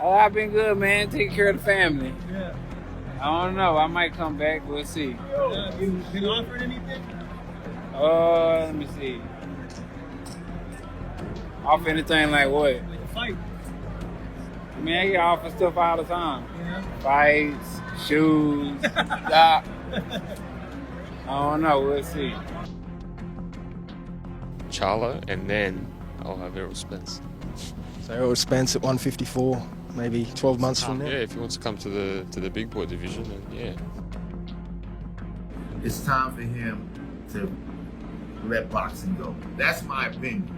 Oh, I've been good, man. Taking care of the family. Yeah. I don't know. I might come back. We'll see. You been offered anything? Let me see. Off anything like what? Like a fight? I mean, I get offered stuff all the time. Yeah. Fights, shoes, I don't know. We'll see. Charlo, and then I'll have Errol Spence. So Errol Spence at 154, maybe 12 months from now. Yeah, if he wants to come to the big boy division, then yeah. It's time for him to let boxing go. That's my opinion.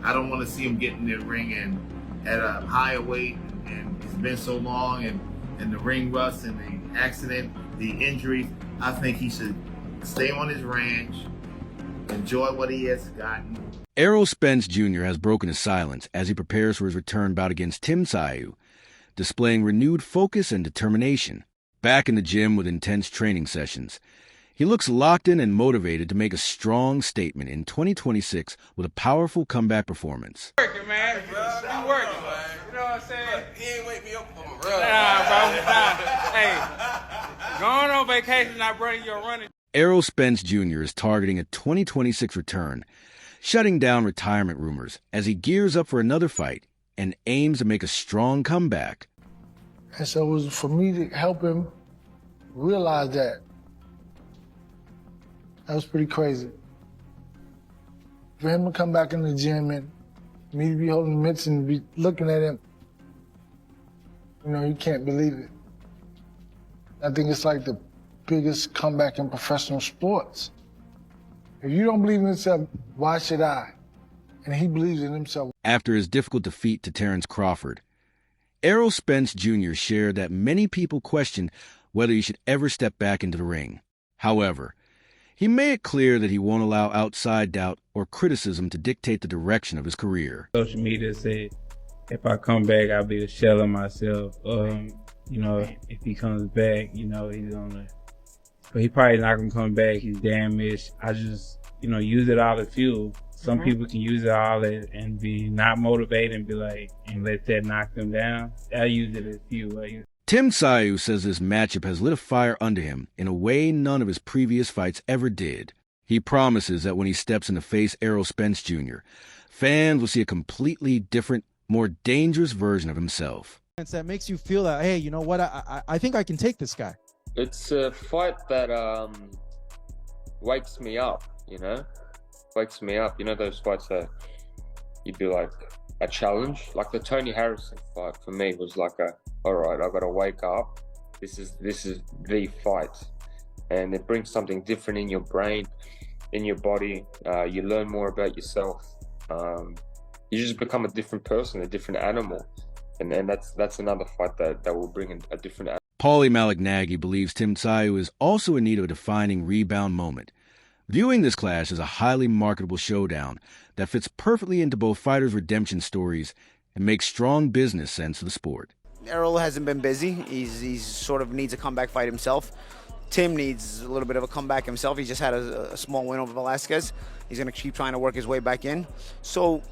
I don't want to see him get in the ring and at a higher weight, and it's been so long, and the ring rust and the accident, the injuries. I think he should stay on his ranch, enjoy what he has gotten. Errol Spence Jr. has broken his silence as he prepares for his return bout against Tim Tszyu, displaying renewed focus and determination. Back in the gym with intense training sessions, he looks locked in and motivated to make a strong statement in 2026 with a powerful comeback performance. Working, man. You working. You know what I'm saying? He ain't wake me up for my run. Nah, bro. Nah. Hey, going on vacation, not bringing your running. Errol Spence Jr. is targeting a 2026 return, shutting down retirement rumors as he gears up for another fight and aims to make a strong comeback. And so it was for me to help him realize that. That was pretty crazy. For him to come back in the gym and me to be holding mitts and be looking at him, you know, you can't believe it. I think it's like the biggest comeback in professional sports. If you don't believe in yourself, why should I? And he believes in himself. After his difficult defeat to Terrence Crawford, Errol Spence Jr. shared that many people questioned whether he should ever step back into the ring. However, he made it clear that he won't allow outside doubt or criticism to dictate the direction of his career. Social media said if I come back, I'll be a shell of myself. You know, if he comes back, you know, he's gonna. But he probably not gonna come back. He's damaged. I just, you know, use it all as fuel. Some people can use it all and be not motivated and be like, and let that knock them down. I use it as fuel. Tim Tszyu says this matchup has lit a fire under him in a way none of his previous fights ever did. He promises that when he steps in to face Errol Spence Jr., fans will see a completely different, more dangerous version of himself. That makes you feel that, hey, you know what, I think I can take this guy. It's a fight that wakes me up, you know? Wakes me up. You know those fights that you'd be like a challenge? Like the Tony Harrison fight for me was like all right, I've got to wake up. This is the fight. And it brings something different in your brain, in your body. You learn more about yourself. You just become a different person, a different animal. And that's another fight that will bring in a different animal. Paulie Malignaggi believes Tim Tszyu is also in need of a defining rebound moment, viewing this clash as a highly marketable showdown that fits perfectly into both fighters' redemption stories and makes strong business sense of the sport. Errol hasn't been busy. He's sort of needs a comeback fight himself. Tim needs a little bit of a comeback himself. He just had a small win over Velasquez. He's going to keep trying to work his way back in. So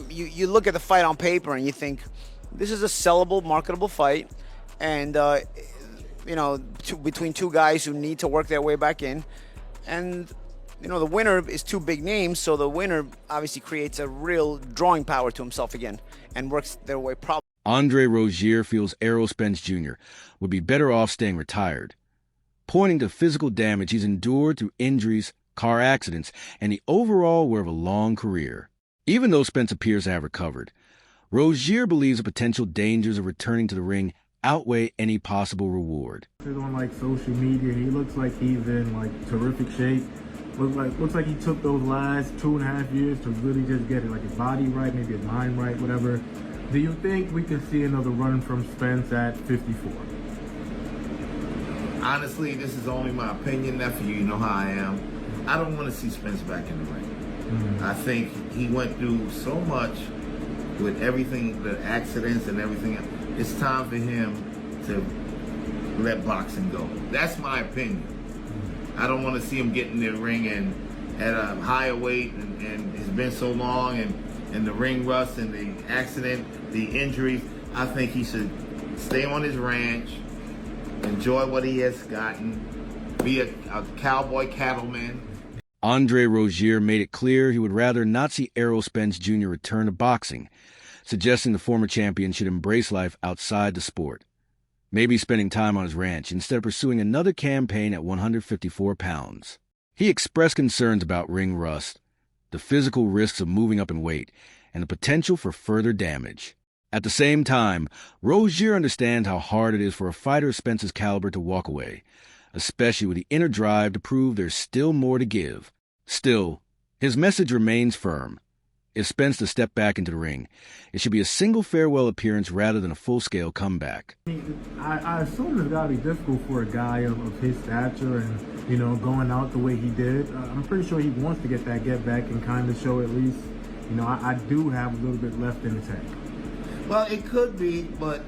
you look at the fight on paper and you think, this is a sellable, marketable fight. And, you know, between two guys who need to work their way back in. And, you know, the winner is two big names, so the winner obviously creates a real drawing power to himself again and works their way probably. Andre Rozier feels Errol Spence Jr. would be better off staying retired, pointing to physical damage he's endured through injuries, car accidents, and the overall wear of a long career. Even though Spence appears to have recovered, Rozier believes the potential dangers of returning to the ring outweigh any possible reward. On like social media, he looks like he's in like terrific shape. Looks like he took those last 2.5 years to really just get it, like his body right, maybe his mind right, whatever. Do you think we could see another run from Spence at 54? Honestly, this is only my opinion, nephew. You know how I am. I don't want to see Spence back in the ring. I think he went through so much with everything, the accidents and everything. It's time for him to let boxing go. That's my opinion. I don't want to see him get in the ring and at a higher weight, and it's been so long, and the ring rust and the accident, the injuries. I think he should stay on his ranch, enjoy what he has gotten, be a cowboy cattleman. Andre Rozier made it clear he would rather not see Errol Spence Jr. return to boxing, suggesting the former champion should embrace life outside the sport, maybe spending time on his ranch instead of pursuing another campaign at 154 pounds. He expressed concerns about ring rust, the physical risks of moving up in weight, and the potential for further damage. At the same time, Rozier understands how hard it is for a fighter of Spence's caliber to walk away, especially with the inner drive to prove there's still more to give. Still, his message remains firm. If Spence to step back into the ring, it should be a single farewell appearance rather than a full-scale comeback. I assume it's got to be difficult for a guy of his stature and, you know, going out the way he did. I'm pretty sure he wants to get that get back and kind of show at least, you know, I do have a little bit left in the tank. Well, it could be, but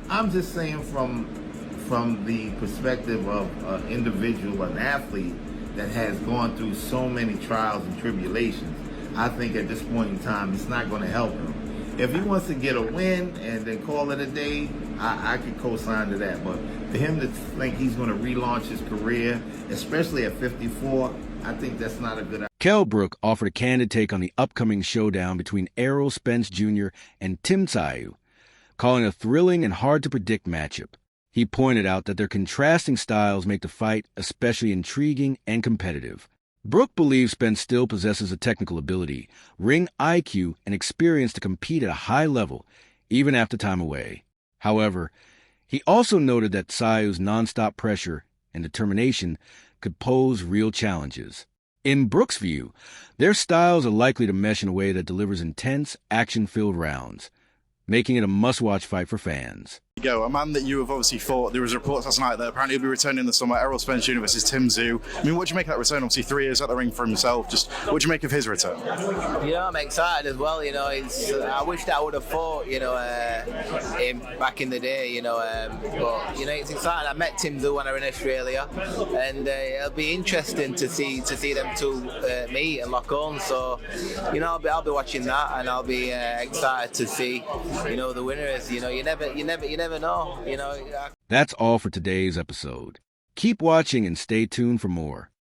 I'm just saying from the perspective of an individual, an athlete that has gone through so many trials and tribulations, I think at this point in time, it's not going to help him. If he wants to get a win and then call it a day, I could co-sign to that. But for him to think he's going to relaunch his career, especially at 54, I think that's not a good idea. Kell Brook offered a candid take on the upcoming showdown between Errol Spence Jr. and Tim Tszyu, calling it a thrilling and hard-to-predict matchup. He pointed out that their contrasting styles make the fight especially intriguing and competitive. Brook believes Spence still possesses a technical ability, ring IQ, and experience to compete at a high level, even after time away. However, he also noted that Tszyu's nonstop pressure and determination could pose real challenges. In Brook's view, their styles are likely to mesh in a way that delivers intense, action-filled rounds, making it a must-watch fight for fans. A man that you have obviously fought, there was reports last night that apparently he'll be returning in the summer, Errol Spence Jr. versus Tim Tszyu. I mean, what do you make of that return? Obviously 3 years at the ring for himself. Just what do you make of his return? You know, I'm excited as well. You know, I wish that I would have fought, you know, him back in the day, you know, but, you know, it's exciting. I met Tim Tszyu when I was in Australia, and it'll be interesting to see them two meet and lock on. So, you know, I'll be watching that, and I'll be excited to see, you know, the winners. You know, you never know, you know. That's all for today's episode. Keep watching and stay tuned for more.